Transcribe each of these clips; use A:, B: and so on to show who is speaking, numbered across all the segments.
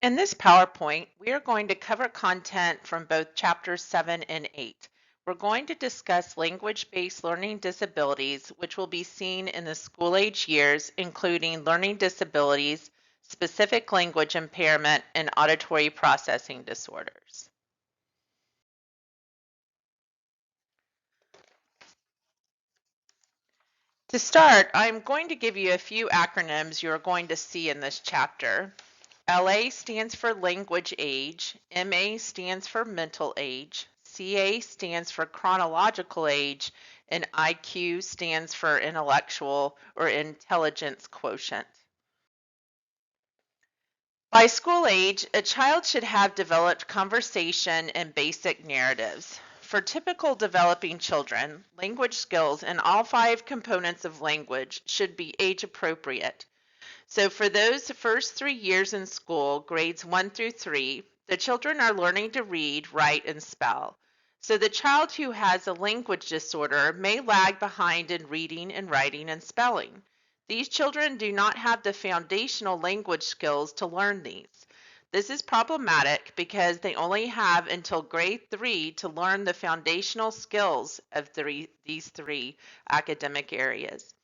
A: In this PowerPoint, we are going to cover content from both chapters 7 and 8. We're going to discuss language-based learning disabilities, which will be seen in the school-age years, including learning disabilities, specific language impairment, and auditory processing disorders. To start, I'm going to give you a few acronyms you're going to see in this chapter. LA stands for language age, MA stands for mental age, CA stands for chronological age, and IQ stands for intellectual or intelligence quotient. By school age, a child should have developed conversation and basic narratives. For typical developing children, language skills in all 5 components of language should be age appropriate. So for those first 3 years in school, grades 1 through 3, the children are learning to read, write, and spell. So the child who has a language disorder may lag behind in reading and writing and spelling. These children do not have the foundational language skills to learn these. This is problematic because they only have until grade 3 to learn the foundational skills of these 3 academic areas.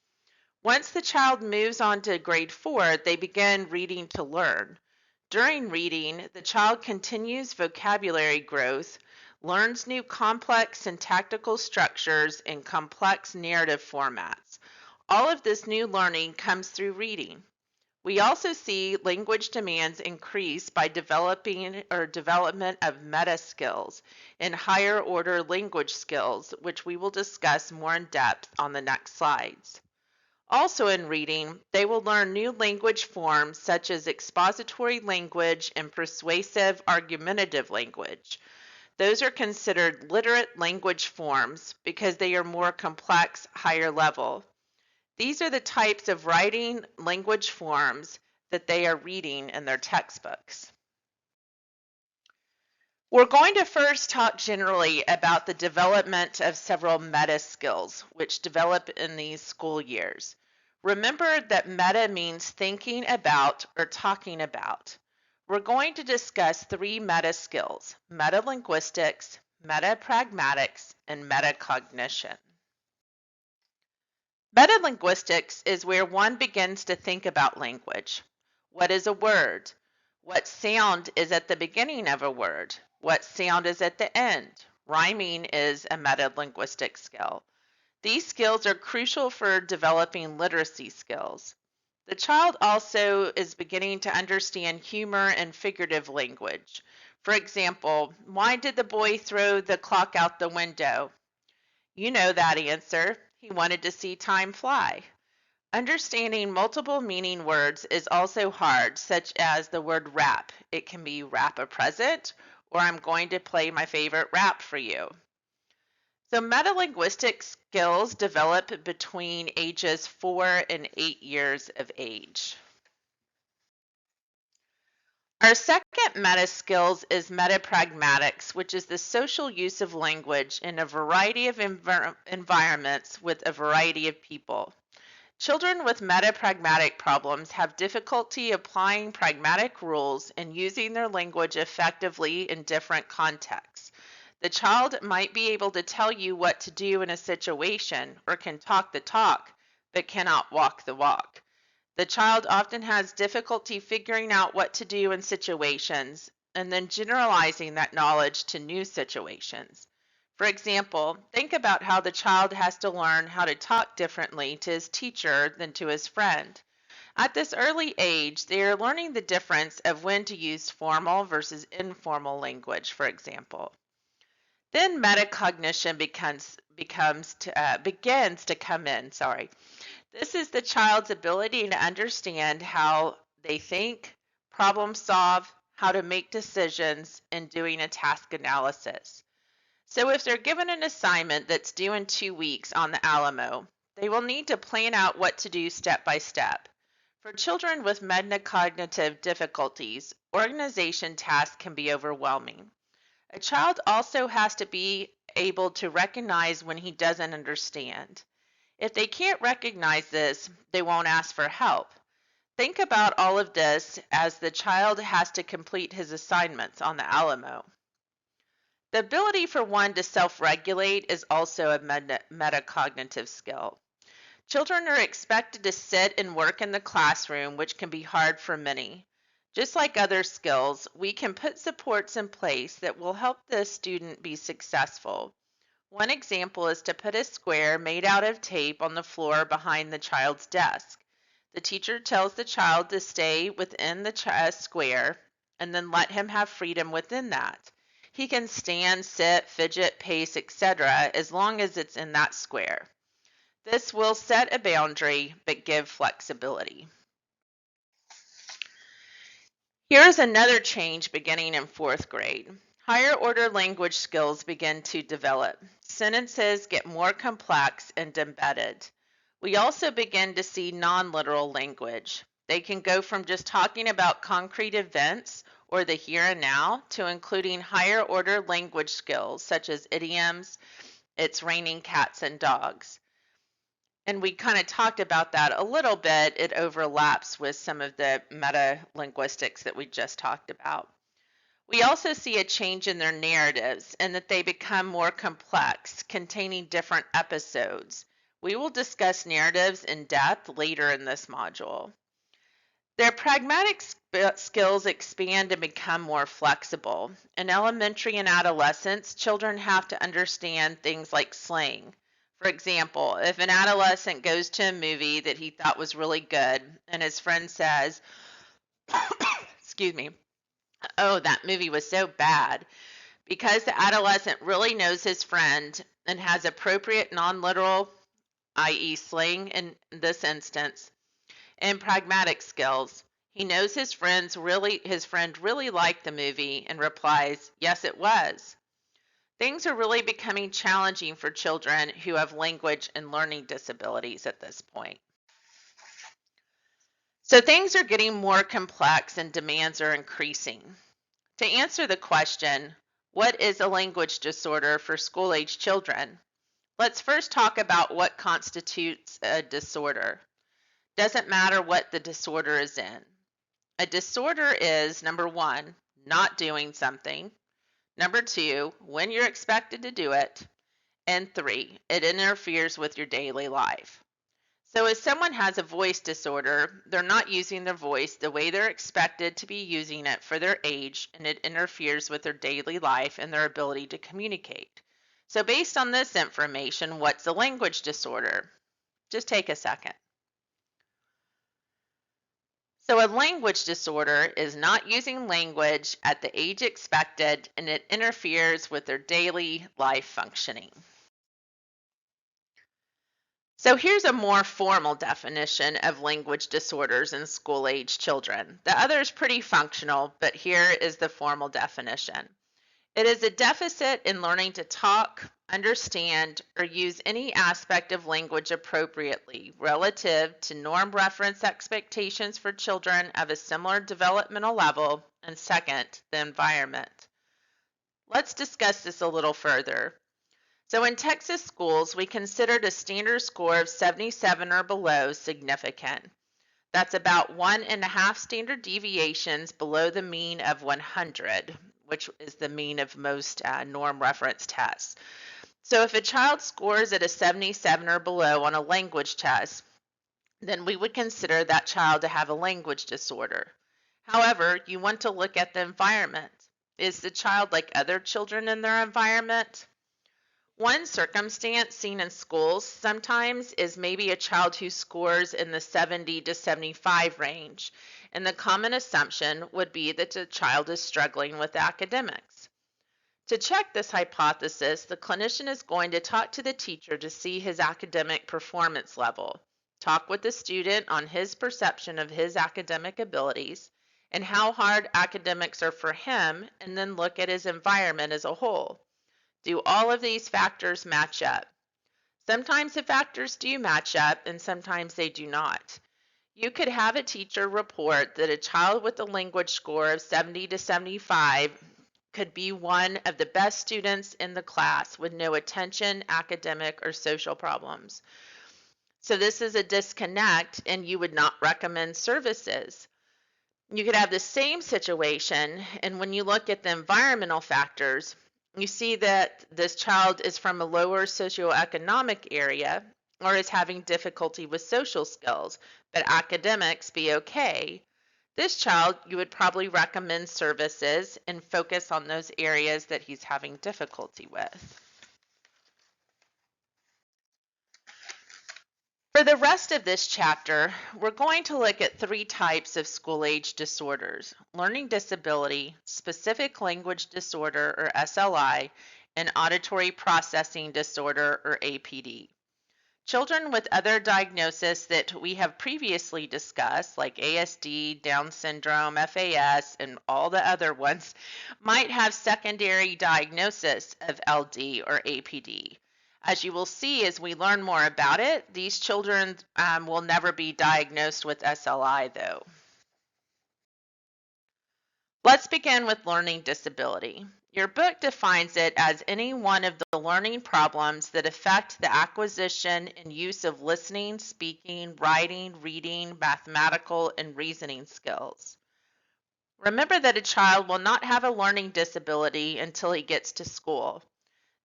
A: Once the child moves on to grade 4, they begin reading to learn. During reading, the child continues vocabulary growth, learns new complex syntactical structures and complex narrative formats. All of this new learning comes through reading. We also see language demands increase by development of meta skills and higher order language skills, which we will discuss more in depth on the next slides. Also in reading, they will learn new language forms such as expository language and persuasive argumentative language. Those are considered literate language forms because they are more complex, higher level. These are the types of writing language forms that they are reading in their textbooks. We're going to first talk generally about the development of several meta skills, which develop in these school years. Remember that meta means thinking about or talking about. We're going to discuss 3 meta skills: metalinguistics, metapragmatics, and metacognition. Metalinguistics is where one begins to think about language. What is a word? What sound is at the beginning of a word? What sound is at the end? Rhyming is a metalinguistic skill. These skills are crucial for developing literacy skills. The child also is beginning to understand humor and figurative language. For example, why did the boy throw the clock out the window? You know that answer. He wanted to see time fly. Understanding multiple meaning words is also hard, such as the word rap. It can be wrap a present, or I'm going to play my favorite rap for you. So metalinguistic skills develop between ages 4 and 8 years of age. Our second meta skills is metapragmatics, which is the social use of language in a variety of environments with a variety of people. Children with metapragmatic problems have difficulty applying pragmatic rules and using their language effectively in different contexts. The child might be able to tell you what to do in a situation or can talk the talk, but cannot walk the walk. The child often has difficulty figuring out what to do in situations and then generalizing that knowledge to new situations. For example, think about how the child has to learn how to talk differently to his teacher than to his friend. At this early age, they are learning the difference of when to use formal versus informal language, for example. Then metacognition begins to come in. This is the child's ability to understand how they think, problem solve, how to make decisions, and doing a task analysis. So if they're given an assignment that's due in 2 weeks on the Alamo, they will need to plan out what to do step by step. For children with metacognitive difficulties, organization tasks can be overwhelming. A child also has to be able to recognize when he doesn't understand. If they can't recognize this, they won't ask for help. Think about all of this as the child has to complete his assignments on the Alamo. The ability for one to self-regulate is also a metacognitive skill. Children are expected to sit and work in the classroom, which can be hard for many. Just like other skills, we can put supports in place that will help the student be successful. One example is to put a square made out of tape on the floor behind the child's desk. The teacher tells the child to stay within the square and then let him have freedom within that. He can stand, sit, fidget, pace, etc. as long as it's in that square. This will set a boundary but give flexibility. Here's another change beginning in 4th grade. Higher order language skills begin to develop. Sentences get more complex and embedded. We also begin to see non-literal language. They can go from just talking about concrete events or the here and now to including higher order language skills such as idioms, it's raining cats and dogs. And we kind of talked about that a little bit. It overlaps with some of the meta-linguistics that we just talked about. We also see a change in their narratives and that they become more complex, containing different episodes. We will discuss narratives in depth later in this module. Their pragmatic skills expand and become more flexible. In elementary and adolescence, children have to understand things like slang. For example, if an adolescent goes to a movie that he thought was really good and his friend says, excuse me, oh, that movie was so bad, because the adolescent really knows his friend and has appropriate non-literal, i.e. slang in this instance, and pragmatic skills. He knows his friend really liked the movie and replies, yes, it was. Things are really becoming challenging for children who have language and learning disabilities at this point. So things are getting more complex and demands are increasing. To answer the question, what is a language disorder for school-age children? Let's first talk about what constitutes a disorder. Doesn't matter what the disorder is in. A disorder is, number 1, not doing something. Number 2, when you're expected to do it. And 3, it interferes with your daily life. So if someone has a voice disorder, they're not using their voice the way they're expected to be using it for their age, and it interferes with their daily life and their ability to communicate. So based on this information, what's a language disorder? Just take a second. So a language disorder is not using language at the age expected, and it interferes with their daily life functioning. So here's a more formal definition of language disorders in school-age children. The other is pretty functional, but here is the formal definition. It is a deficit in learning to talk, understand, or use any aspect of language appropriately relative to norm reference expectations for children of a similar developmental level, and second, the environment. Let's discuss this a little further. So in Texas schools, we considered a standard score of 77 or below significant. That's about 1.5 standard deviations below the mean of 100, which is the mean of most norm reference tests. So if a child scores at a 77 or below on a language test, then we would consider that child to have a language disorder. However, you want to look at the environment. Is the child like other children in their environment? One circumstance seen in schools sometimes is maybe a child who scores in the 70 to 75 range, and the common assumption would be that the child is struggling with academics. To check this hypothesis, the clinician is going to talk to the teacher to see his academic performance level, talk with the student on his perception of his academic abilities, and how hard academics are for him, and then look at his environment as a whole. Do all of these factors match up? Sometimes the factors do match up and sometimes they do not. You could have a teacher report that a child with a language score of 70 to 75 could be one of the best students in the class with no attention, academic, or social problems. So this is a disconnect, and you would not recommend services. You could have the same situation, and when you look at the environmental factors, you see that this child is from a lower socioeconomic area or is having difficulty with social skills, but academics be okay. This child, you would probably recommend services and focus on those areas that he's having difficulty with. For the rest of this chapter, we're going to look at three types of school age disorders: learning disability, specific language disorder or SLI, and auditory processing disorder or APD. Children with other diagnoses that we have previously discussed, like ASD, Down syndrome, FAS, and all the other ones, might have secondary diagnosis of LD or APD. As you will see as we learn more about it, these children will never be diagnosed with SLI though. Let's begin with learning disability. Your book defines it as any one of the learning problems that affect the acquisition and use of listening, speaking, writing, reading, mathematical, and reasoning skills. Remember that a child will not have a learning disability until he gets to school.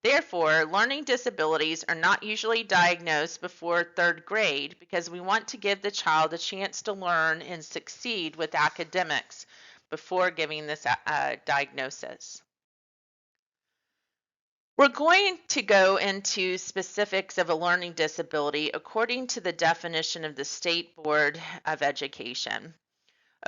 A: Therefore, learning disabilities are not usually diagnosed before third grade because we want to give the child a chance to learn and succeed with academics before giving this diagnosis. We're going to go into specifics of a learning disability according to the definition of the State Board of Education.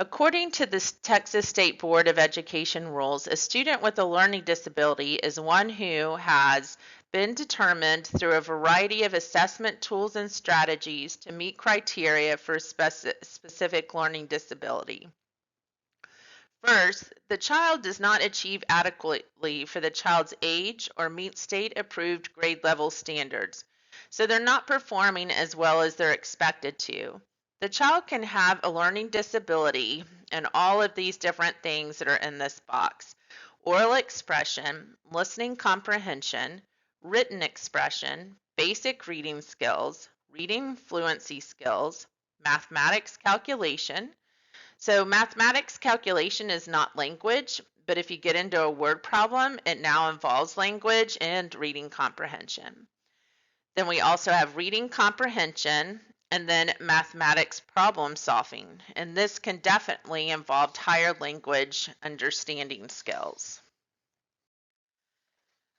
A: According to the Texas State Board of Education rules, a student with a learning disability is one who has been determined through a variety of assessment tools and strategies to meet criteria for specific learning disability. First, the child does not achieve adequately for the child's age or meet state-approved grade level standards, so they're not performing as well as they're expected to. The child can have a learning disability and all of these different things that are in this box: oral expression, listening comprehension, written expression, basic reading skills, reading fluency skills, mathematics calculation. So mathematics calculation is not language, but if you get into a word problem, it now involves language and reading comprehension. Then we also have reading comprehension and then mathematics problem solving. And this can definitely involve higher language understanding skills.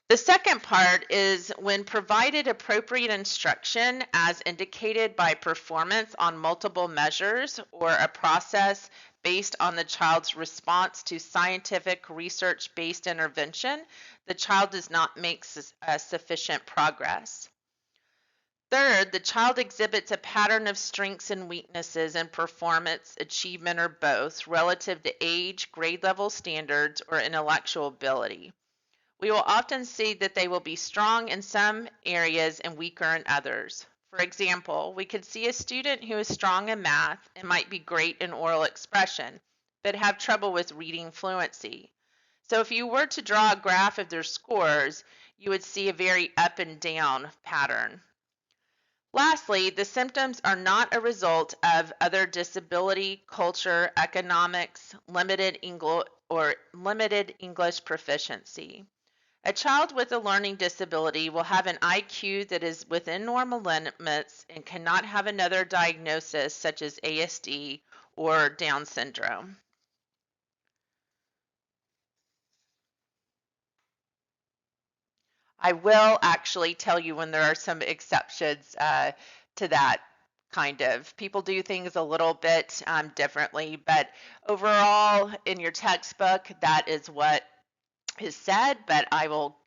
A: The second part is when provided appropriate instruction as indicated by performance on multiple measures or a process based on the child's response to scientific research-based intervention, the child does not make sufficient progress. Third, the child exhibits a pattern of strengths and weaknesses in performance, achievement, or both relative to age, grade level standards, or intellectual ability. We will often see that they will be strong in some areas and weaker in others. For example, we could see a student who is strong in math and might be great in oral expression, but have trouble with reading fluency. So if you were to draw a graph of their scores, you would see a very up and down pattern. Lastly, the symptoms are not a result of other disability, culture, economics, limited English proficiency. A child with a learning disability will have an IQ that is within normal limits and cannot have another diagnosis such as ASD or Down syndrome. I will actually tell you when there are some exceptions to that kind of. People do things a little bit differently, but overall in your textbook, that is what is said, but I will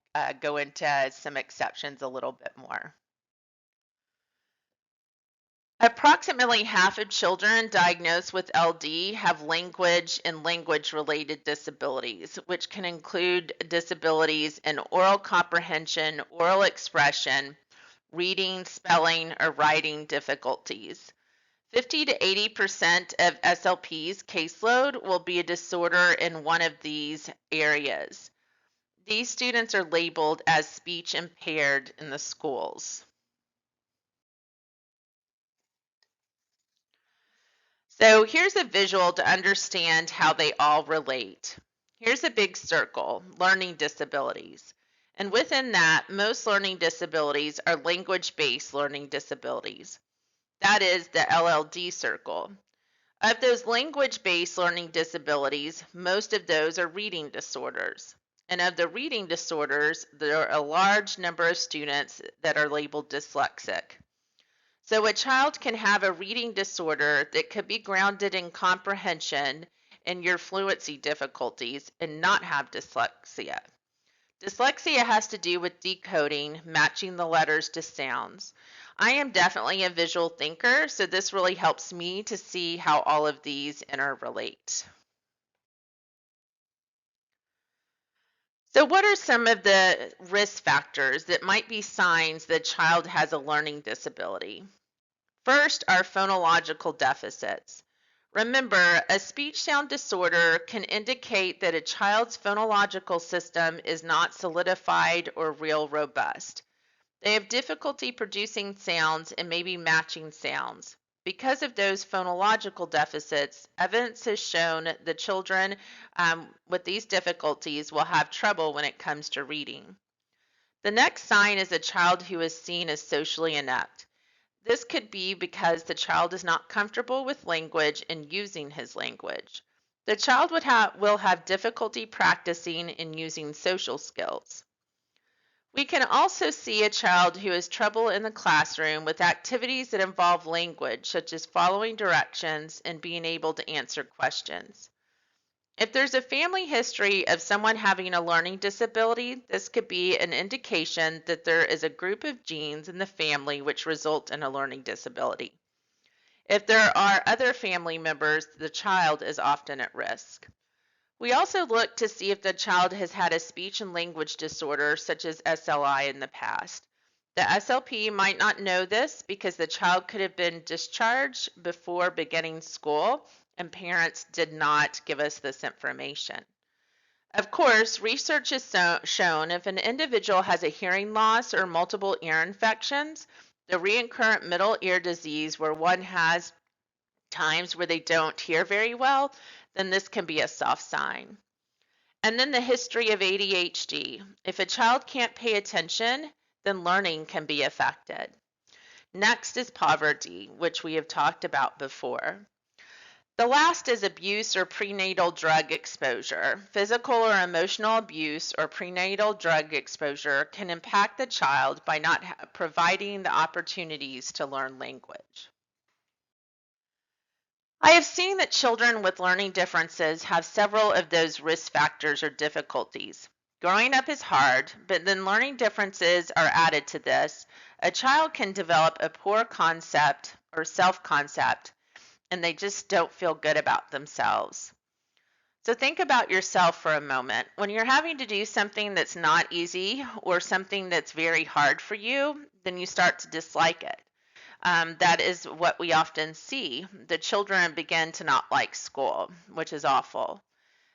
A: go into some exceptions a little bit more. Approximately half of children diagnosed with LD have language and language-related disabilities, which can include disabilities in oral comprehension, oral expression, reading, spelling, or writing difficulties. 50 to 80% of SLP's caseload will be a disorder in one of these areas. These students are labeled as speech impaired in the schools. So here's a visual to understand how they all relate. Here's a big circle, learning disabilities. And within that, most learning disabilities are language-based learning disabilities. That is the LLD circle. Of those language-based learning disabilities, most of those are reading disorders. And of the reading disorders, there are a large number of students that are labeled dyslexic. So a child can have a reading disorder that could be grounded in comprehension and your fluency difficulties and not have dyslexia. Dyslexia has to do with decoding, matching the letters to sounds. I am definitely a visual thinker, so this really helps me to see how all of these interrelate. So what are some of the risk factors that might be signs that a child has a learning disability? First are phonological deficits. Remember, a speech sound disorder can indicate that a child's phonological system is not solidified or real robust. They have difficulty producing sounds and maybe matching sounds. Because of those phonological deficits, evidence has shown the children with these difficulties will have trouble when it comes to reading. The next sign is a child who is seen as socially inept. This could be because the child is not comfortable with language and using his language. The child will have difficulty practicing and using social skills. We can also see a child who has trouble in the classroom with activities that involve language, such as following directions and being able to answer questions. If there's a family history of someone having a learning disability, this could be an indication that there is a group of genes in the family which result in a learning disability. If there are other family members, the child is often at risk. We also look to see if the child has had a speech and language disorder such as SLI in the past. The SLP might not know this because the child could have been discharged before beginning school and parents did not give us this information. Of course, research has shown if an individual has a hearing loss or multiple ear infections, the recurrent middle ear disease where one has times where they don't hear very well, then this can be a soft sign. And then the history of ADHD. If a child can't pay attention, then learning can be affected. Next is poverty, which we have talked about before. The last is abuse or prenatal drug exposure. Physical or emotional abuse or prenatal drug exposure can impact the child by not providing the opportunities to learn language. I have seen that children with learning differences have several of those risk factors or difficulties. Growing up is hard, but then learning differences are added to this. A child can develop a poor concept or self-concept, and they just don't feel good about themselves. So think about yourself for a moment. When you're having to do something that's not easy or something that's very hard for you, then you start to dislike it. That is what we often see. The children begin to not like school, which is awful.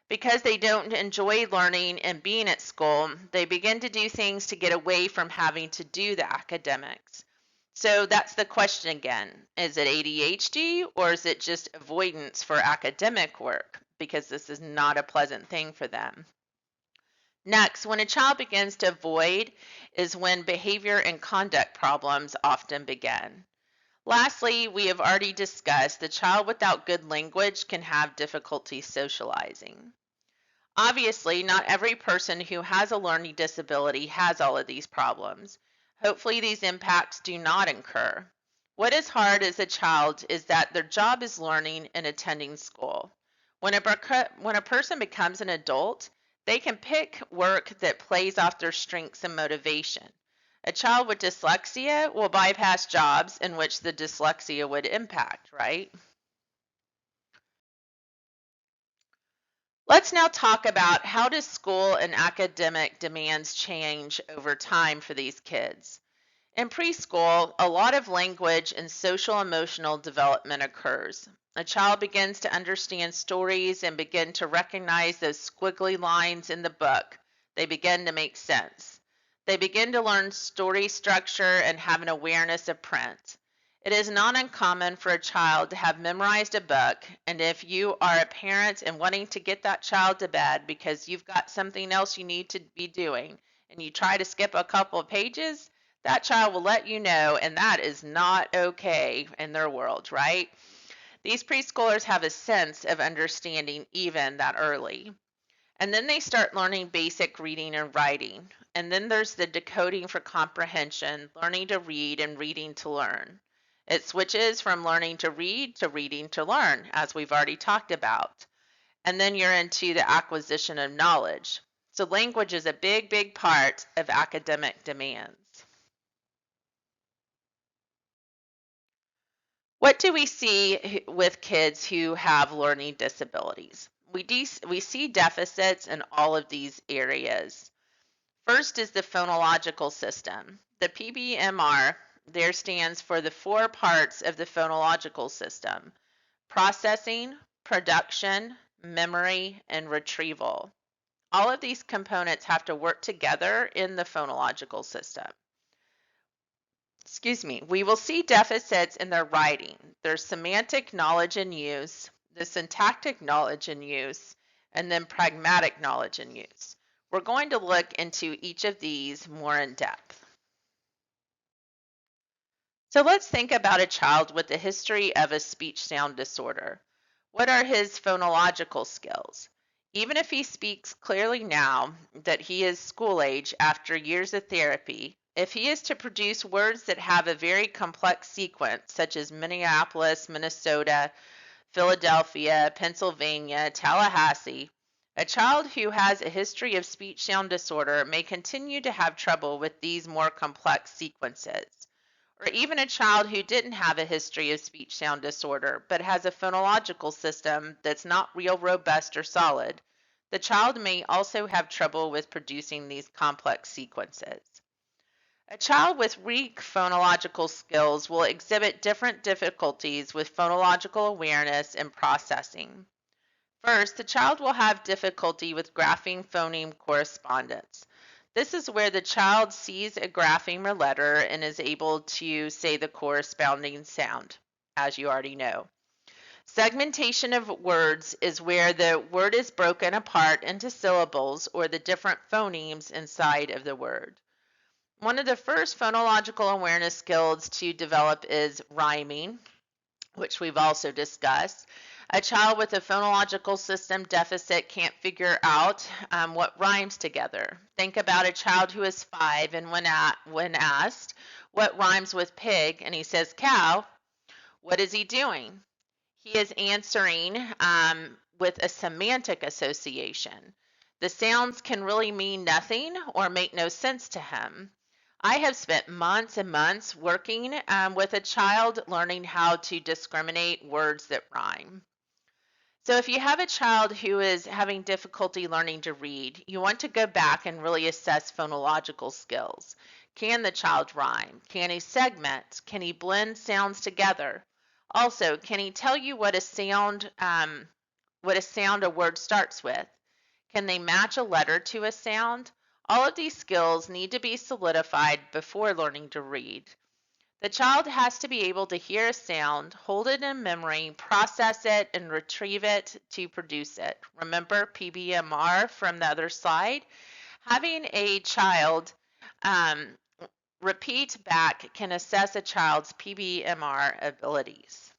A: Because they don't enjoy learning and being at school, they begin to do things to get away from having to do the academics. So that's the question again. Is it ADHD or is it just avoidance for academic work? Because this is not a pleasant thing for them. Next, when a child begins to avoid is when behavior and conduct problems often begin. Lastly, we have already discussed the child without good language can have difficulty socializing. Obviously, not every person who has a learning disability has all of these problems. Hopefully, these impacts do not occur. What is hard as a child is that their job is learning and attending school. When a person becomes an adult, they can pick work that plays off their strengths and motivation. A child with dyslexia will bypass jobs in which the dyslexia would impact, right? Let's now talk about how does school and academic demands change over time for these kids. In preschool, a lot of language and social emotional development occurs. A child begins to understand stories and begin to recognize those squiggly lines in the book. They begin to make sense. They begin to learn story structure and have an awareness of print. It is not uncommon for a child to have memorized a book, and if you are a parent and wanting to get that child to bed because you've got something else you need to be doing, and you try to skip a couple of pages, that child will let you know, and that is not okay in their world, right? These preschoolers have a sense of understanding even that early. And then they start learning basic reading and writing. And then there's the decoding for comprehension, learning to read and reading to learn. It switches from learning to read to reading to learn, as we've already talked about. And then you're into the acquisition of knowledge. So language is a big, big part of academic demands. What do we see with kids who have learning disabilities? We see deficits in all of these areas. First is the phonological system. The PBMR there stands for the four parts of the phonological system: processing, production, memory, and retrieval. All of these components have to work together in the phonological system. We will see deficits in their writing, their semantic knowledge and use, the syntactic knowledge and use, and then pragmatic knowledge and use. We're going to look into each of these more in depth. So let's think about a child with a history of a speech sound disorder. What are his phonological skills? Even if he speaks clearly now that he is school age after years of therapy, if he is to produce words that have a very complex sequence, such as Minneapolis, Minnesota, Philadelphia, Pennsylvania, Tallahassee, a child who has a history of speech sound disorder may continue to have trouble with these more complex sequences. Or even a child who didn't have a history of speech sound disorder but has a phonological system that's not real robust or solid, the child may also have trouble with producing these complex sequences. A child with weak phonological skills will exhibit different difficulties with phonological awareness and processing. First, the child will have difficulty with grapheme phoneme correspondence. This is where the child sees a grapheme or letter and is able to say the corresponding sound, as you already know. Segmentation of words is where the word is broken apart into syllables or the different phonemes inside of the word. One of the first phonological awareness skills to develop is rhyming, which we've also discussed. A child with a phonological system deficit can't figure out what rhymes together. Think about a child who is 5 and when asked what rhymes with pig and he says cow, what is he doing? He is answering with a semantic association. The sounds can really mean nothing or make no sense to him. I have spent months and months working with a child learning how to discriminate words that rhyme. So if you have a child who is having difficulty learning to read, you want to go back and really assess phonological skills. Can the child rhyme? Can he segment? Can he blend sounds together? Also, can he tell you what a sound a word starts with? Can they match a letter to a sound? All of these skills need to be solidified before learning to read. The child has to be able to hear a sound, hold it in memory, process it, and retrieve it to produce it. Remember PBMR from the other slide? Having a child repeat back can assess a child's PBMR abilities.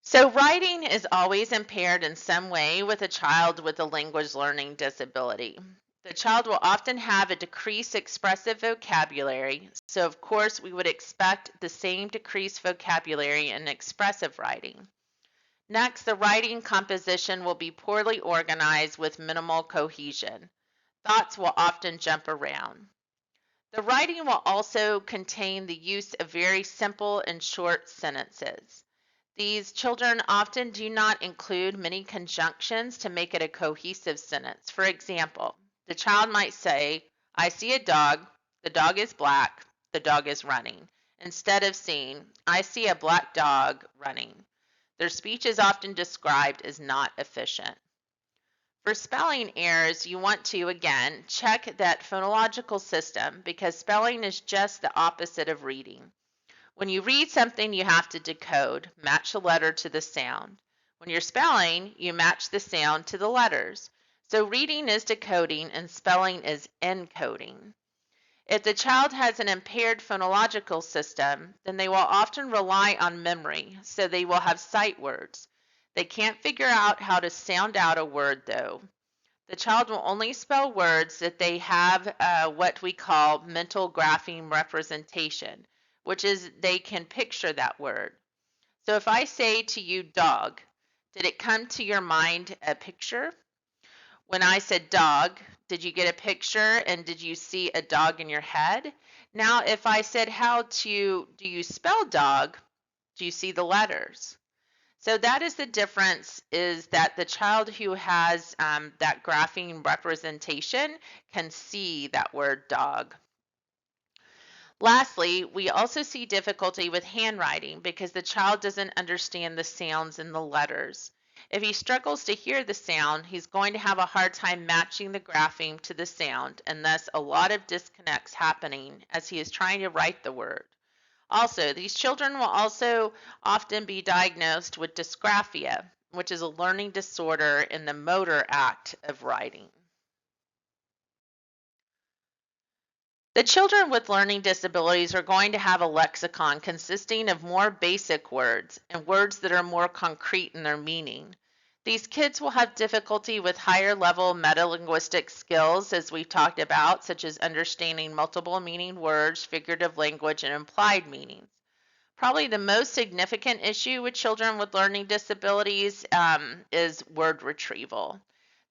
A: So writing is always impaired in some way with a child with a language learning disability. The child will often have a decreased expressive vocabulary, so of course we would expect the same decreased vocabulary in expressive writing. Next, the writing composition will be poorly organized with minimal cohesion. Thoughts will often jump around. The writing will also contain the use of very simple and short sentences. These children often do not include many conjunctions to make it a cohesive sentence. For example, the child might say, I see a dog, the dog is black, the dog is running, instead of saying, I see a black dog running. Their speech is often described as not efficient. For spelling errors, you want to, again, check that phonological system because spelling is just the opposite of reading. When you read something, you have to decode, match a letter to the sound. When you're spelling, you match the sound to the letters. So reading is decoding and spelling is encoding. If the child has an impaired phonological system, then they will often rely on memory, so they will have sight words. They can't figure out how to sound out a word, though. The child will only spell words that they have what we call mental grapheme representation, which is they can picture that word. So if I say to you dog, did it come to your mind a picture? When I said dog, did you get a picture and did you see a dog in your head? Now, if I said do you spell dog, do you see the letters? So that is the difference, is that the child who has that grapheme representation can see that word dog. Lastly, we also see difficulty with handwriting because the child doesn't understand the sounds in the letters. If he struggles to hear the sound, he's going to have a hard time matching the grapheme to the sound, and thus a lot of disconnects happening as he is trying to write the word. Also, these children will also often be diagnosed with dysgraphia, which is a learning disorder in the motor act of writing. The children with learning disabilities are going to have a lexicon consisting of more basic words and words that are more concrete in their meaning. These kids will have difficulty with higher level metalinguistic skills, as we've talked about, such as understanding multiple meaning words, figurative language, and implied meanings. Probably the most significant issue with children with learning disabilities is word retrieval.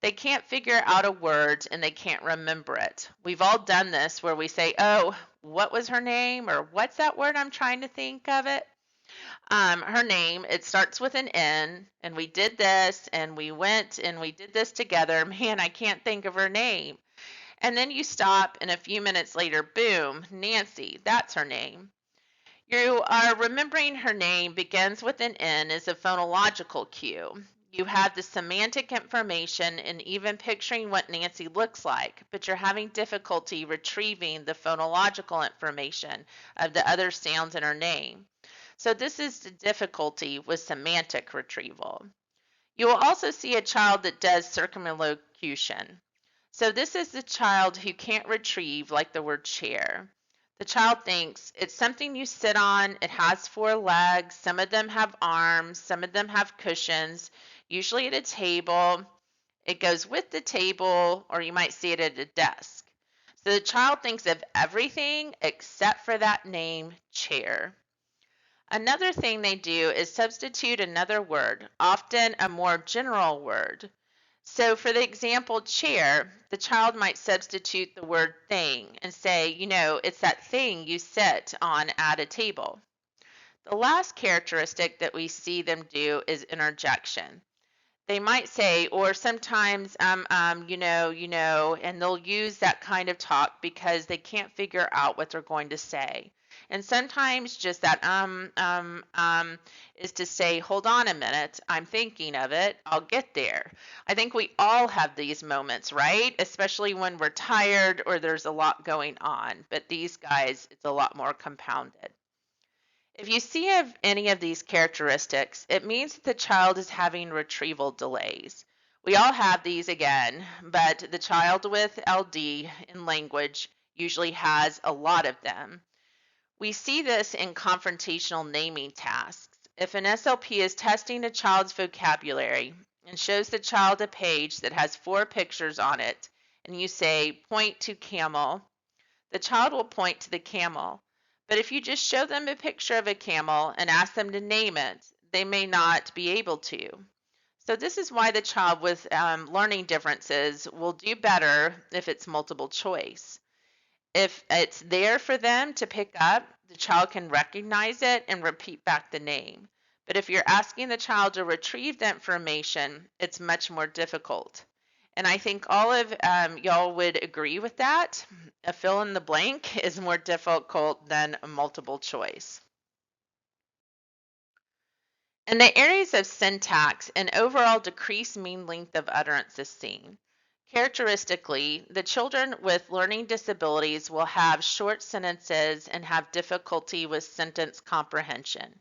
A: They can't figure out a word and they can't remember it. We've all done this where we say, oh, what was her name? Or what's that word I'm trying to think of it? Her name, it starts with an N, and we did this, and we went and we did this together. Man, I can't think of her name. And then you stop, and a few minutes later, boom, Nancy, that's her name. You are remembering her name begins with an N as a phonological cue. You have the semantic information and even picturing what Nancy looks like, but you're having difficulty retrieving the phonological information of the other sounds in her name. So this is the difficulty with semantic retrieval. You will also see a child that does circumlocution. So this is the child who can't retrieve, like the word chair. The child thinks it's something you sit on, it has four legs, some of them have arms, some of them have cushions, usually at a table. It goes with the table, or you might see it at a desk. So the child thinks of everything except for that name, chair. Another thing they do is substitute another word, often a more general word. So for the example chair, the child might substitute the word thing and say, it's that thing you sit on at a table. The last characteristic that we see them do is interjection. They might say, or sometimes, and they'll use that kind of talk because they can't figure out what they're going to say. And sometimes just that is to say, hold on a minute, I'm thinking of it, I'll get there. I think we all have these moments, right? Especially when we're tired or there's a lot going on. But these guys, it's a lot more compounded. If you see any of these characteristics, it means that the child is having retrieval delays. We all have these again, but the child with LD in language usually has a lot of them. We see this in confrontational naming tasks. If an SLP is testing a child's vocabulary and shows the child a page that has 4 pictures on it, and you say, point to camel, the child will point to the camel. But if you just show them a picture of a camel and ask them to name it, they may not be able to. So this is why the child with learning differences will do better if it's multiple choice. If it's there for them to pick up, the child can recognize it and repeat back the name. But if you're asking the child to retrieve the information, it's much more difficult. And I think all of y'all would agree with that. A fill in the blank is more difficult than a multiple choice. In the areas of syntax, an overall decreased mean length of utterance is seen. Characteristically, the children with learning disabilities will have short sentences and have difficulty with sentence comprehension.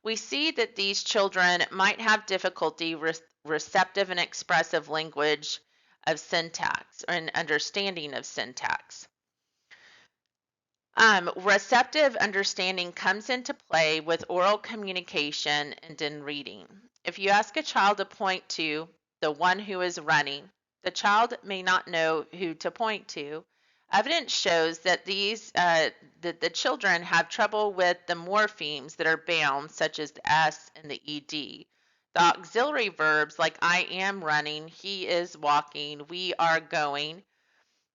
A: We see that these children might have difficulty with receptive and expressive language of syntax or an understanding of syntax. Receptive understanding comes into play with oral communication and in reading. If you ask a child to point to the one who is running, the child may not know who to point to. Evidence shows that that the children have trouble with the morphemes that are bound, such as the S and the ED. The auxiliary verbs like I am running, he is walking, we are going,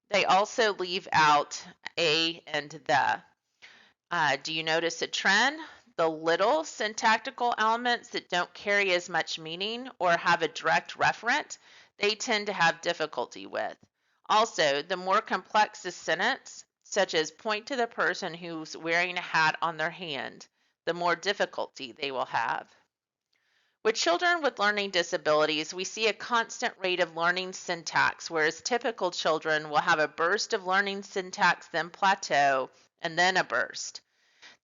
A: they also leave out a and the. Do you notice a trend? The little syntactical elements that don't carry as much meaning or have a direct referent, they tend to have difficulty with. Also, the more complex the sentence, such as point to the person who's wearing a hat on their hand, the more difficulty they will have. With children with learning disabilities, we see a constant rate of learning syntax, whereas typical children will have a burst of learning syntax, then plateau, and then a burst.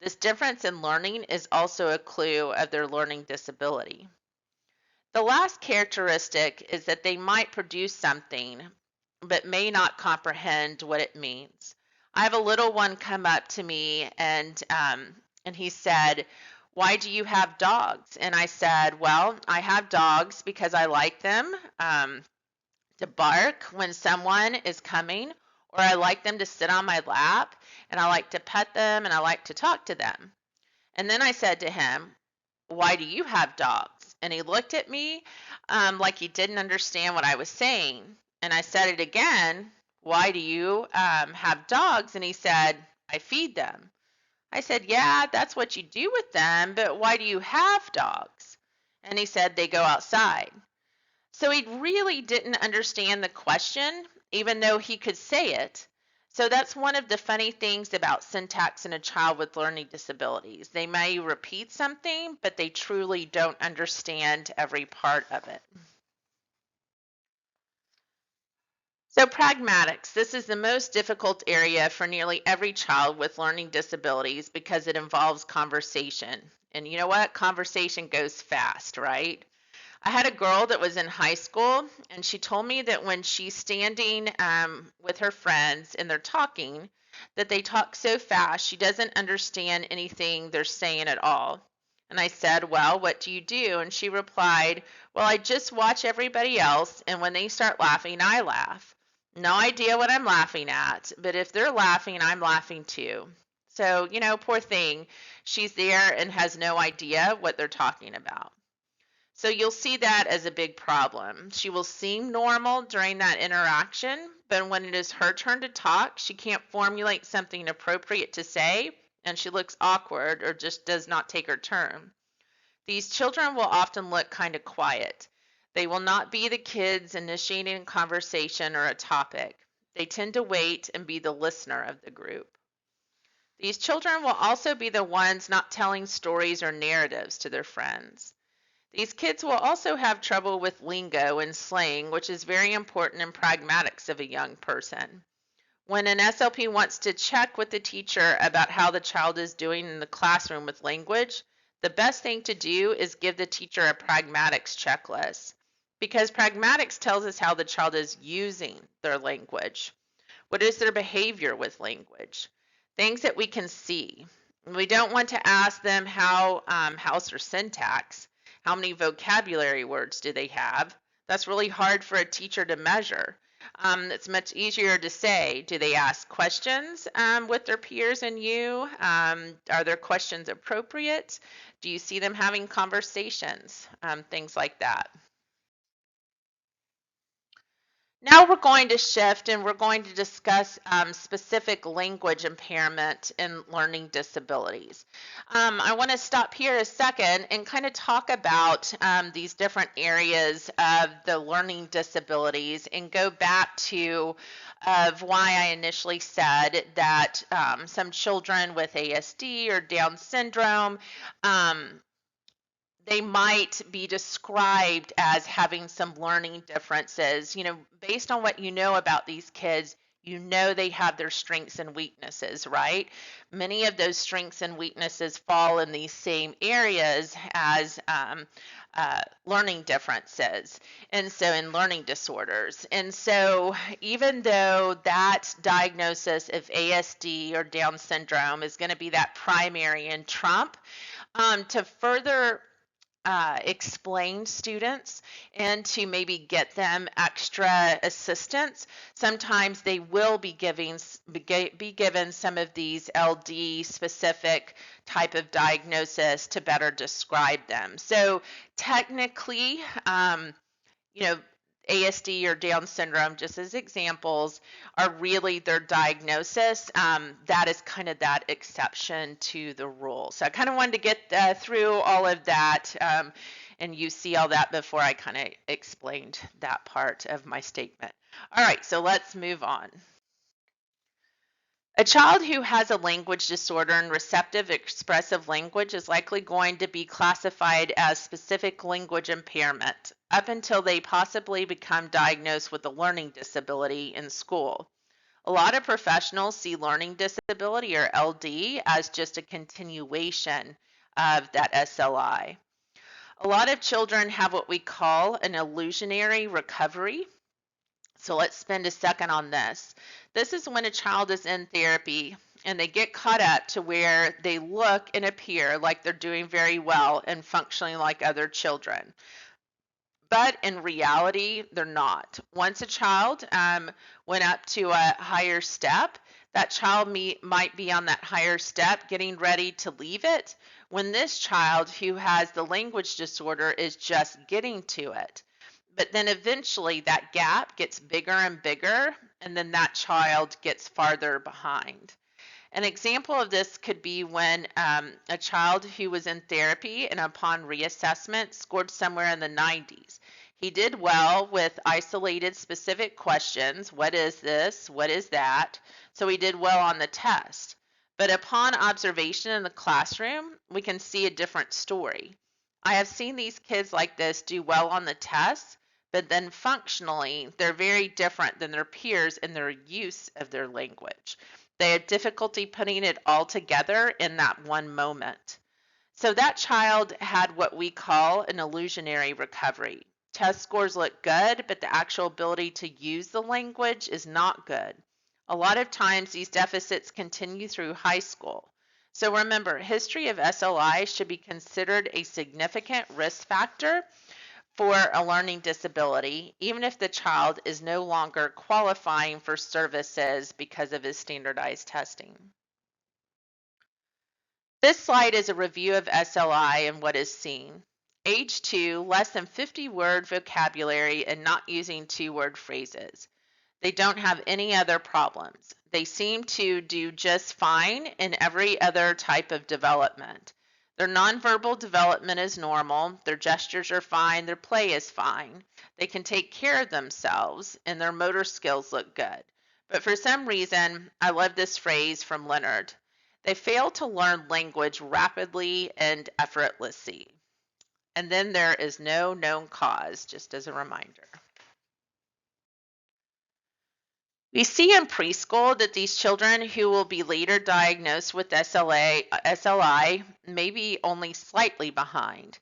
A: This difference in learning is also a clue of their learning disability. The last characteristic is that they might produce something, but may not comprehend what it means. I have a little one come up to me and he said, "Why do you have dogs?" And I said, "Well, I have dogs because I like them to bark when someone is coming, or I like them to sit on my lap, and I like to pet them, and I like to talk to them." And then I said to him, "Why do you have dogs?" And he looked at me like he didn't understand what I was saying. And I said it again, "Why do you have dogs?" And he said, "I feed them." I said, "Yeah, that's what you do with them, but why do you have dogs?" And he said, "They go outside." So he really didn't understand the question, even though he could say it. So that's one of the funny things about syntax in a child with learning disabilities. They may repeat something, but they truly don't understand every part of it. So pragmatics, this is the most difficult area for nearly every child with learning disabilities because it involves conversation. And you know what? Conversation goes fast, right? I had a girl that was in high school, and she told me that when she's standing with her friends and they're talking, that they talk so fast she doesn't understand anything they're saying at all. And I said, "Well, what do you do?" And she replied, "Well, I just watch everybody else, and when they start laughing, I laugh. No idea what I'm laughing at, but if they're laughing, I'm laughing too." So, poor thing, she's there and has no idea what they're talking about. So you'll see that as a big problem. She will seem normal during that interaction, but when it is her turn to talk, she can't formulate something appropriate to say, and she looks awkward or just does not take her turn. These children will often look kind of quiet. They will not be the kids initiating a conversation or a topic. They tend to wait and be the listener of the group. These children will also be the ones not telling stories or narratives to their friends. These kids will also have trouble with lingo and slang, which is very important in pragmatics of a young person. When an SLP wants to check with the teacher about how the child is doing in the classroom with language, the best thing to do is give the teacher a pragmatics checklist, because pragmatics tells us how the child is using their language. What is their behavior with language? Things that we can see. We don't want to ask them how's their syntax. How many vocabulary words do they have? That's really hard for a teacher to measure. It's much easier to say, do they ask questions with their peers and you? Are their questions appropriate? Do you see them having conversations? Things like that. Now we're going to shift and we're going to discuss specific language impairment in learning disabilities. I want to stop here a second and kind of talk about these different areas of the learning disabilities and go back to why I initially said that some children with ASD or Down syndrome, they might be described as having some learning differences. Based on what you know about these kids, they have their strengths and weaknesses, right? Many of those strengths and weaknesses fall in these same areas as learning differences, and so in learning disorders. And so, even though that diagnosis of ASD or Down syndrome is going to be that primary and trump, to further explain students and to maybe get them extra assistance, sometimes they will be given some of these LD specific type of diagnosis to better describe them. So technically, you know, ASD or Down syndrome, just as examples, are really their diagnosis. That is kind of that exception to the rule. So I kind of wanted to get through all of that, and you see all that before I kind of explained that part of my statement. All right, so let's move on. A child who has a language disorder and receptive expressive language is likely going to be classified as specific language impairment up until they possibly become diagnosed with a learning disability in school. A lot of professionals see learning disability or LD as just a continuation of that SLI. A lot of children have what we call an illusionary recovery. So let's spend a second on this. This is when a child is in therapy and they get caught up to where they look and appear like they're doing very well and functioning like other children. But in reality, they're not. Once a child went up to a higher step, that child might be on that higher step getting ready to leave it, when this child who has the language disorder is just getting to it. But then eventually that gap gets bigger and bigger, and then that child gets farther behind. An example of this could be when a child who was in therapy and upon reassessment scored somewhere in the 90s. He did well with isolated specific questions. What is this? What is that? So he did well on the test. But upon observation in the classroom, we can see a different story. I have seen these kids like this do well on the tests, but then functionally, they're very different than their peers in their use of their language. They had difficulty putting it all together in that one moment. So that child had what we call an illusionary recovery. Test scores look good, but the actual ability to use the language is not good. A lot of times these deficits continue through high school. So remember, history of SLI should be considered a significant risk factor for a learning disability, even if the child is no longer qualifying for services because of his standardized testing. This slide is a review of SLI and what is seen. Age 2, less than 50-word vocabulary and not using two-word phrases. They don't have any other problems. They seem to do just fine in every other type of development. Their nonverbal development is normal, their gestures are fine, their play is fine. They can take care of themselves, and their motor skills look good. But for some reason, I love this phrase from Leonard. They fail to learn language rapidly and effortlessly. And then there is no known cause, just as a reminder. We see in preschool that these children who will be later diagnosed with SLI may be only slightly behind.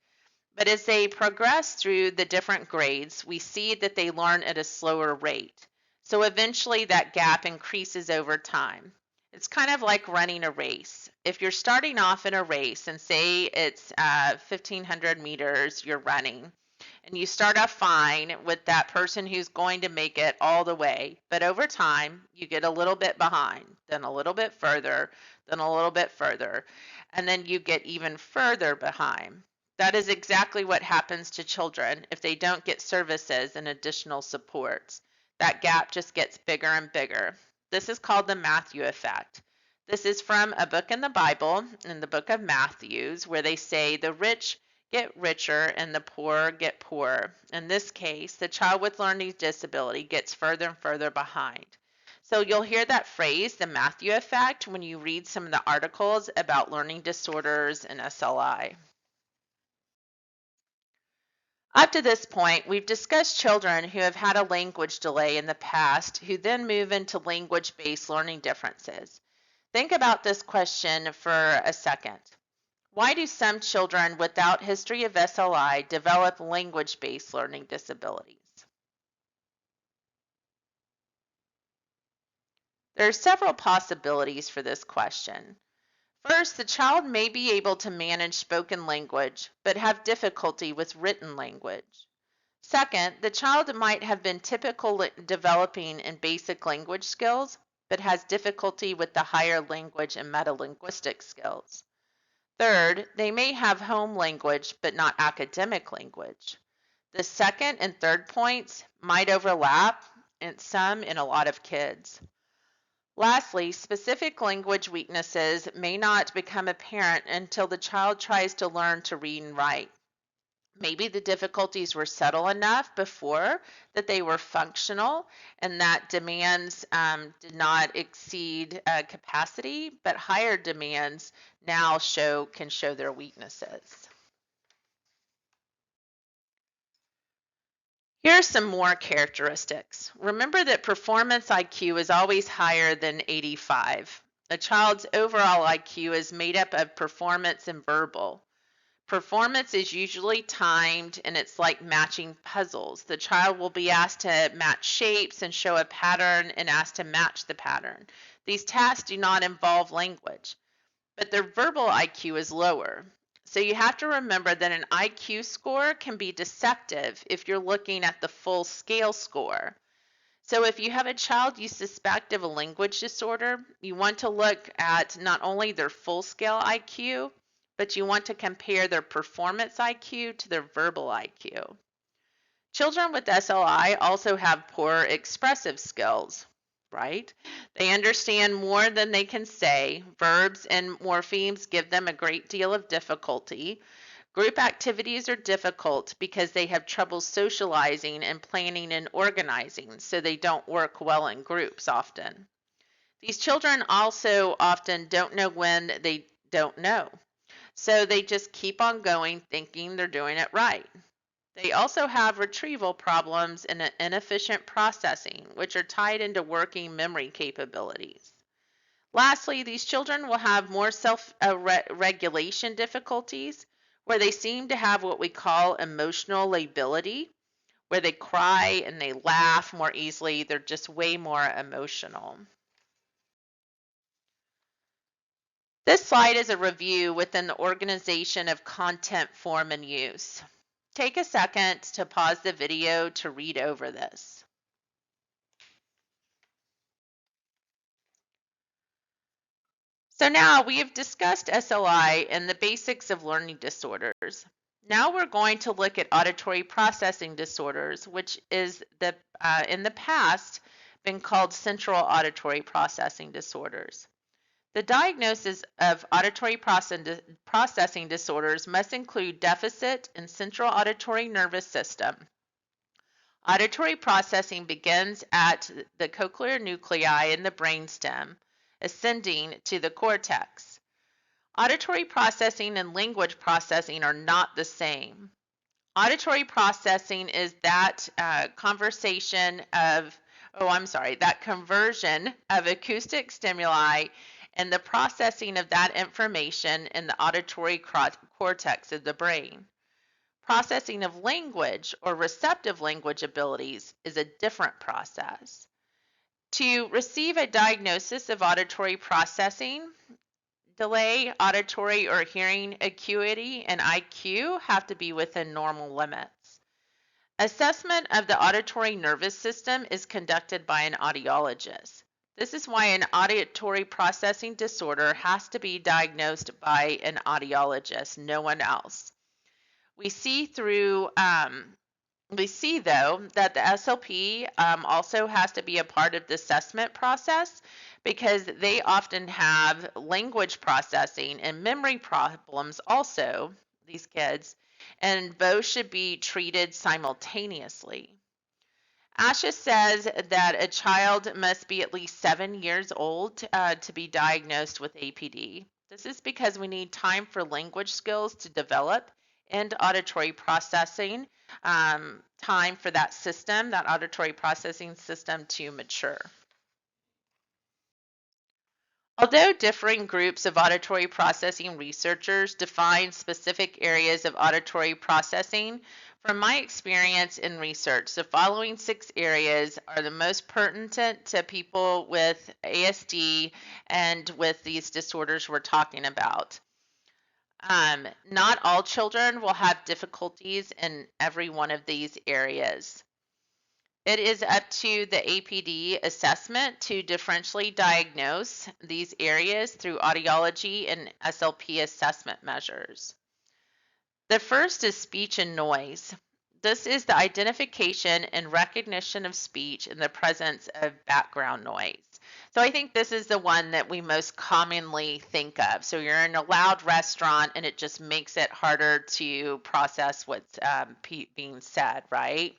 A: But as they progress through the different grades, we see that they learn at a slower rate. So eventually that gap increases over time. It's kind of like running a race. If you're starting off in a race and say it's 1,500 meters you're running, and you start off fine with that person who's going to make it all the way, but over time you get a little bit behind, then a little bit further, then a little bit further, and then you get even further behind. That is exactly what happens to children if they don't get services and additional supports. That gap just gets bigger and bigger. This is called the Matthew effect. This is from a book in the Bible, in the book of Matthews, where they say the rich get richer and the poor get poorer. In this case, the child with learning disability gets further and further behind. So you'll hear that phrase, the Matthew effect, when you read some of the articles about learning disorders and SLI. Up to this point, we've discussed children who have had a language delay in the past who then move into language-based learning differences. Think about this question for a second. Why do some children without history of SLI develop language-based learning disabilities? There are several possibilities for this question. First, the child may be able to manage spoken language, but have difficulty with written language. Second, the child might have been typical developing in basic language skills, but has difficulty with the higher language and metalinguistic skills. Third, they may have home language, but not academic language. The second and third points might overlap in some in a lot of kids. Lastly, specific language weaknesses may not become apparent until the child tries to learn to read and write. Maybe the difficulties were subtle enough before that they were functional and that demands did not exceed capacity, but higher demands now can show their weaknesses. Here are some more characteristics. Remember that performance IQ is always higher than 85. A child's overall IQ is made up of performance and verbal. Performance is usually timed and it's like matching puzzles. The child will be asked to match shapes and show a pattern and asked to match the pattern. These tasks do not involve language, but their verbal IQ is lower. So you have to remember that an IQ score can be deceptive if you're looking at the full scale score. So if you have a child you suspect of a language disorder, you want to look at not only their full scale IQ, but you want to compare their performance IQ to their verbal IQ. Children with SLI also have poor expressive skills, right? They understand more than they can say. Verbs and morphemes give them a great deal of difficulty. Group activities are difficult because they have trouble socializing and planning and organizing, so they don't work well in groups often. These children also often don't know when they don't know. So they just keep on going thinking they're doing it right. They also have retrieval problems and inefficient processing, which are tied into working memory capabilities. Lastly, these children will have more self-regulation difficulties, where they seem to have what we call emotional lability, where they cry and they laugh more easily. They're just way more emotional. This slide is a review within the organization of content, form, and use. Take a second to pause the video to read over this. So now we have discussed SLI and the basics of learning disorders. Now we're going to look at auditory processing disorders, which is in the past been called central auditory processing disorders. The diagnosis of auditory processing disorders must include deficit in central auditory nervous system. Auditory processing begins at the cochlear nuclei in the brainstem, ascending to the cortex. Auditory processing and language processing are not the same. Auditory processing is that conversion of acoustic stimuli and the processing of that information in the auditory cortex of the brain. Processing of language or receptive language abilities is a different process. To receive a diagnosis of auditory processing delay, auditory or hearing acuity and IQ have to be within normal limits. Assessment of the auditory nervous system is conducted by an audiologist. This is why an auditory processing disorder has to be diagnosed by an audiologist, no one else. We see though that the SLP also has to be a part of the assessment process because they often have language processing and memory problems also, these kids, and both should be treated simultaneously. ASHA says that a child must be at least 7 years old to be diagnosed with APD. This is because we need time for language skills to develop and auditory processing time for that system, that auditory processing system, to mature. Although differing groups of auditory processing researchers define specific areas of auditory processing, from my experience in research, the following 6 areas are the most pertinent to people with ASD and with these disorders we're talking about. Not all children will have difficulties in every one of these areas. It is up to the APD assessment to differentially diagnose these areas through audiology and SLP assessment measures. The first is speech and noise. This is the identification and recognition of speech in the presence of background noise. So I think this is the one that we most commonly think of. So you're in a loud restaurant and it just makes it harder to process what's being said, right?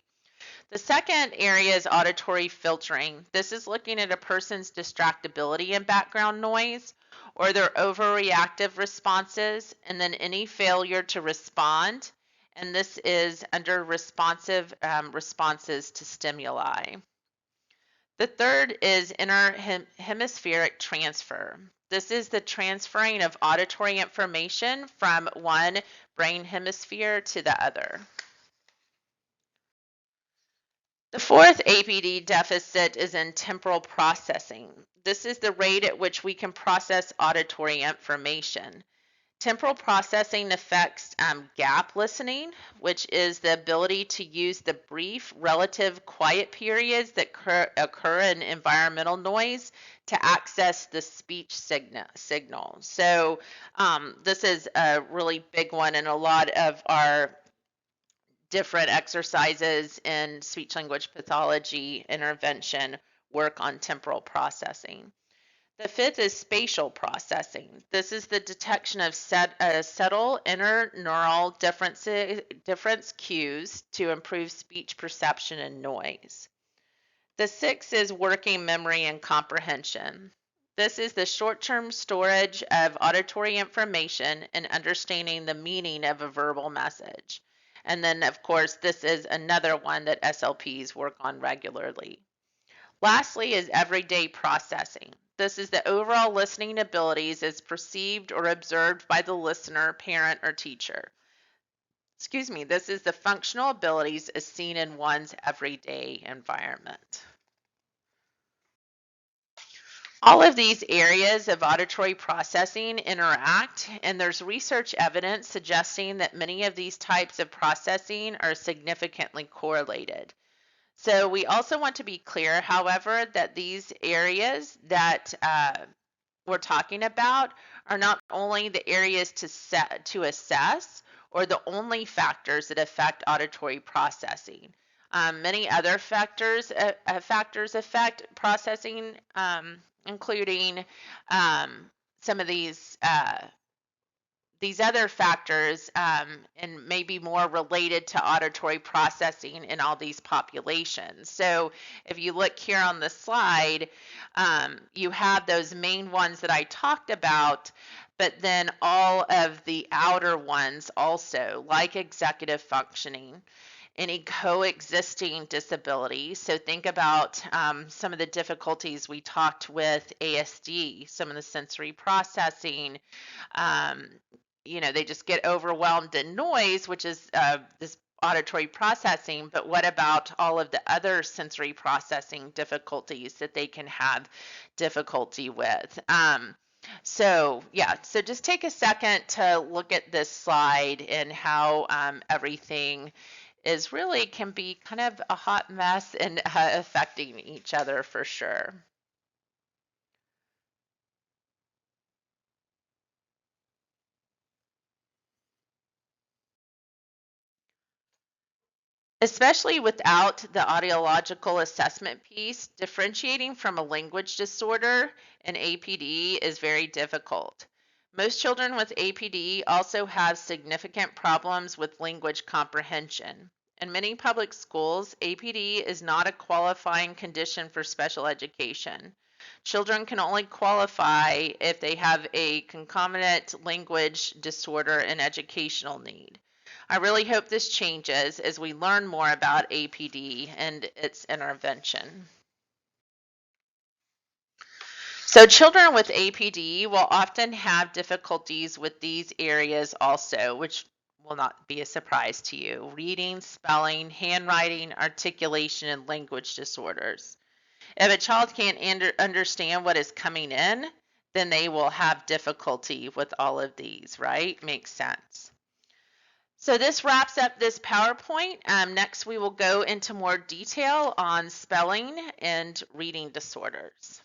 A: The second area is auditory filtering. This is looking at a person's distractibility and background noise, or their overreactive responses, and then any failure to respond. And this is under responsive responses to stimuli. The third is interhemispheric transfer. This is the transferring of auditory information from one brain hemisphere to the other. The fourth APD deficit is in temporal processing. This is the rate at which we can process auditory information. Temporal processing affects gap listening, which is the ability to use the brief relative quiet periods that occur in environmental noise to access the speech signal. So this is a really big one, and a lot of our different exercises in speech language pathology intervention work on temporal processing. The fifth is spatial processing. This is the detection of subtle interneural difference cues to improve speech perception and noise. The sixth is working memory and comprehension. This is the short-term storage of auditory information and understanding the meaning of a verbal message. And then, of course, this is another one that SLPs work on regularly. Lastly is everyday processing. This is the overall listening abilities as perceived or observed by the listener, parent, or teacher. This is the functional abilities as seen in one's everyday environment. All of these areas of auditory processing interact, and there's research evidence suggesting that many of these types of processing are significantly correlated. So we also want to be clear, however, that these areas that we're talking about are not only the areas to assess or the only factors that affect auditory processing. Many other factors affect processing, including some of these other factors and maybe more related to auditory processing in all these populations. So if you look here on the slide, you have those main ones that I talked about, but then all of the outer ones also, like executive functioning, any coexisting disabilities. So think about some of the difficulties we talked with ASD, some of the sensory processing. They just get overwhelmed in noise, which is this auditory processing, but what about all of the other sensory processing difficulties that they can have difficulty with? So just take a second to look at this slide and how everything is really can be kind of a hot mess and affecting each other for sure. Especially without the audiological assessment piece, differentiating from a language disorder and APD is very difficult. Most children with APD also have significant problems with language comprehension. In many public schools, APD is not a qualifying condition for special education. Children can only qualify if they have a concomitant language disorder and educational need. I really hope this changes as we learn more about APD and its intervention. So children with APD will often have difficulties with these areas also, which will not be a surprise to you: reading, spelling, handwriting, articulation, and language disorders. If a child can't understand what is coming in, then they will have difficulty with all of these, right? Makes sense. So this wraps up this PowerPoint. Next, we will go into more detail on spelling and reading disorders.